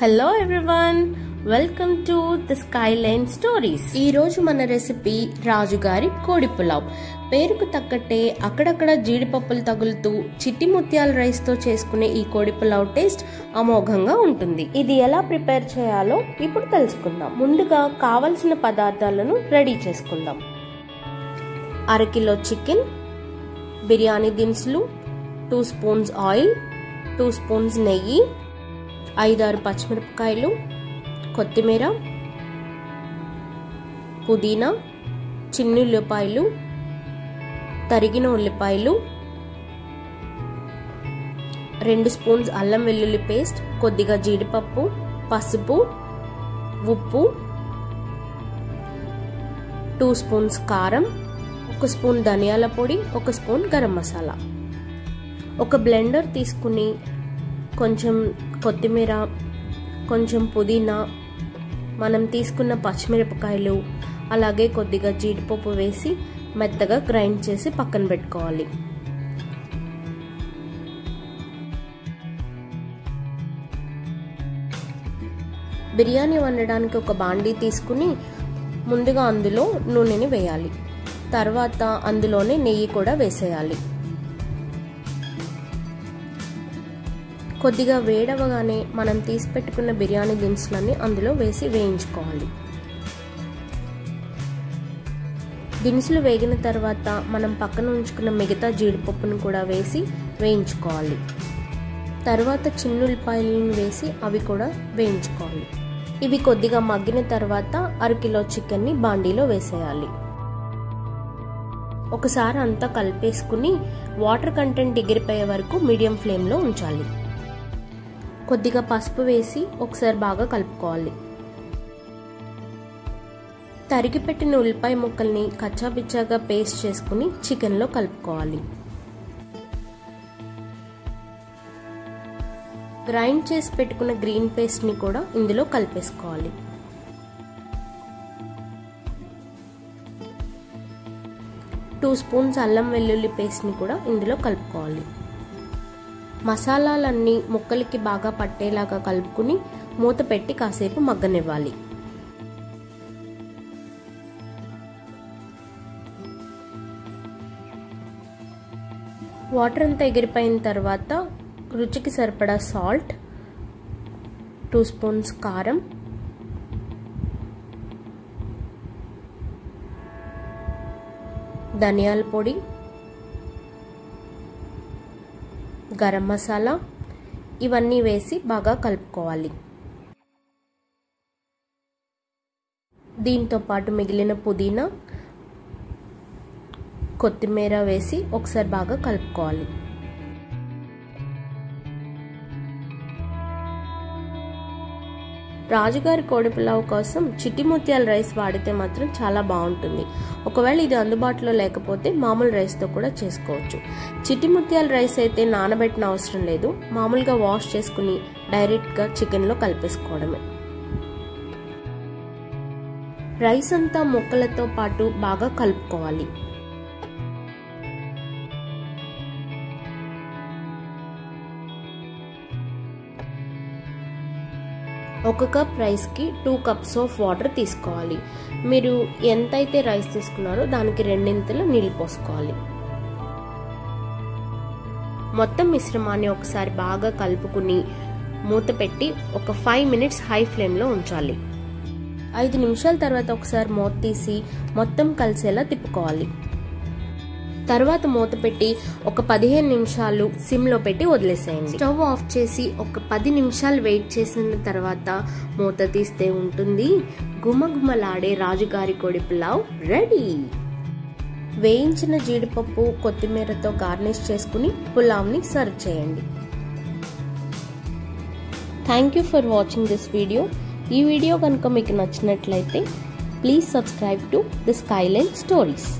Hello everyone, welcome to the Skyline stories. ఈ రోజు మన రెసిపీ రాజుగారి కోడి పులావ్. పేరుకు తగ్గట్టే అక్కడక్కడ జీడిపప్పులు తగులుతూ చిట్టి ముత్యాల రైస్ తో చేసుకునే ఈ కోడి పులావ్ టేస్ట్ అమోఘంగా ఉంటుంది. ఇది ఎలా ప్రిపేర్ చేయాలో ఇప్పుడు తెలుసుకుందాం. ముందుగా కావలసిన పదార్థాలను రెడీ చేసుకుందాం. 1/2 కిలో చికెన్, బిర్యానీ దినుసులు, 2 స్పూన్స్ ఆయిల్, 2 స్పూన్స్ నెయ్యి, 5-6 పచ్చిమిరపకాయలు, కొత్తిమీర, పుదీనా, చిన్ని ఉల్లిపాయలు, తరిగిన ఉల్లిపాయలు, 2 స్పూన్స్ అల్లం వెల్లుల్లి పేస్ట్, కొద్దిగా జీడిపప్పు, పసుపు, ఉప్పు, 2 స్పూన్స్ కారం, 1 స్పూన్ ధనియాల పొడి, 1 స్పూన్ గరం మసాలా. ఒక బ్లెండర్ తీసుకుని కొంచెం కొత్తిమీర, కొంచెం పుదీనా, మనం తీసుకున్న పచ్చిమిరపకాయలు, అలాగే కొద్దిగా జీడిపప్పు వేసి మెత్తగా గ్రైండ్ చేసి పక్కన పెట్టుకోవాలి. బిర్యానీ వండడానికి ఒక బాండీ తీసుకుని ముందుగా అందులో నూనెని వేయాలి. తర్వాత అందులోనే నెయ్యి కూడా వేసేయాలి. కొద్దిగా వేడవగానే మనం తీసి పెట్టుకున్న బిర్యానీ దినుసులన్నీ అందులో వేసి వేయించుకోవాలి. దినుసులు వేగిన తర్వాత మనం పక్కన ఉంచుకున్న మిగతా జీడిపప్పును కూడా వేసి వేయించుకోవాలి. తర్వాత చిన్నుల్లిపాయలను వేసి అవి కూడా వేయించుకోవాలి. ఇవి కొద్దిగా మగ్గిన తర్వాత 1/2 కిలో చికెన్ని బాండీలో వేసేయాలి. ఒకసారి అంతా కలిపేసుకుని వాటర్ కంటెంట్ ఎగిరిపోయే వరకు మీడియం ఫ్లేమ్లో ఉంచాలి. కొద్దిగా పసుపు వేసి ఒకసారి బాగా కలుపుకోవాలి. తరిగి పెట్టిన ఉల్లిపాయ ముక్కల్ని కచ్చాపిచ్చాగా పేస్ట్ చేసుకుని చికెన్లో కలుపుకోవాలి. గ్రైండ్ చేసి పెట్టుకున్న గ్రీన్ పేస్ట్ని కూడా ఇందులో కలిపేసుకోవాలి. టూ స్పూన్స్ అల్లం వెల్లుల్లి పేస్ట్ని కూడా ఇందులో కలుపుకోవాలి. మసాలాలన్నీ ముక్కలకి బాగా పట్టేలాగా కలుపుకుని మూత పెట్టి కాసేపు మగ్గనివ్వాలి. వాటర్ అంతా ఎగిరిపోయిన తర్వాత రుచికి సరిపడా సాల్ట్, 2 స్పూన్స్ కారం, ధనియాల పొడి, గరం మసాలా ఇవన్నీ వేసి బాగా కలుపుకోవాలి. దీంతో పాటు మిగిలిన పుదీనా, కొత్తిమీర వేసి ఒకసారి బాగా కలుపుకోవాలి. రాజుగారి కోడి పులావ్ కోసం చిట్టి ముత్యాల రైస్ వాడితే మాత్రం చాలా బాగుంటుంది. ఒకవేళ ఇది అందుబాటులో లేకపోతే మామూలు రైస్తో కూడా చేసుకోవచ్చు. చిట్టి ముత్యాల రైస్ అయితే నానబెట్టిన అవసరం లేదు. మామూలుగా వాష్ చేసుకుని డైరెక్ట్గా చికెన్లో కలిపేసుకోవడమే. రైస్ అంతా ముక్కలతో పాటు బాగా కలుపుకోవాలి. ఒక కప్ రైస్కి 2 కప్స్ ఆఫ్ వాటర్ తీసుకోవాలి. మీరు ఎంతైతే రైస్ తీసుకున్నారో దానికి 2 నీళ్ళు పోసుకోవాలి. మొత్తం మిశ్రమాన్ని ఒకసారి బాగా కలుపుకుని మూత పెట్టి ఒక 5 మినిట్స్ హై ఫ్లేమ్లో ఉంచాలి. 5 నిమిషాల తర్వాత ఒకసారి మూత తీసి మొత్తం కలిసేలా తిప్పుకోవాలి. తర్వాత మూత పెట్టి ఒక 15 నిమిషాలు సిమ్లో పెట్టి వదిలేసేయండి. స్టవ్ ఆఫ్ చేసి ఒక 10 నిమిషాలు వెయిట్ చేసిన తర్వాత మూత తీస్తే ఉంటుంది గుమగుమలాడే రాజుగారి కోడి పులావ్ రెడీ. వేయించిన జీడిపప్పు, కొత్తిమీరతో గార్నిష్ చేసుకుని పులావ్ని సర్వ్ చేయండి. Thank you for watching this video. ఈ వీడియో కనుక మీకు నచ్చినట్లయితే please subscribe to the Skyline stories.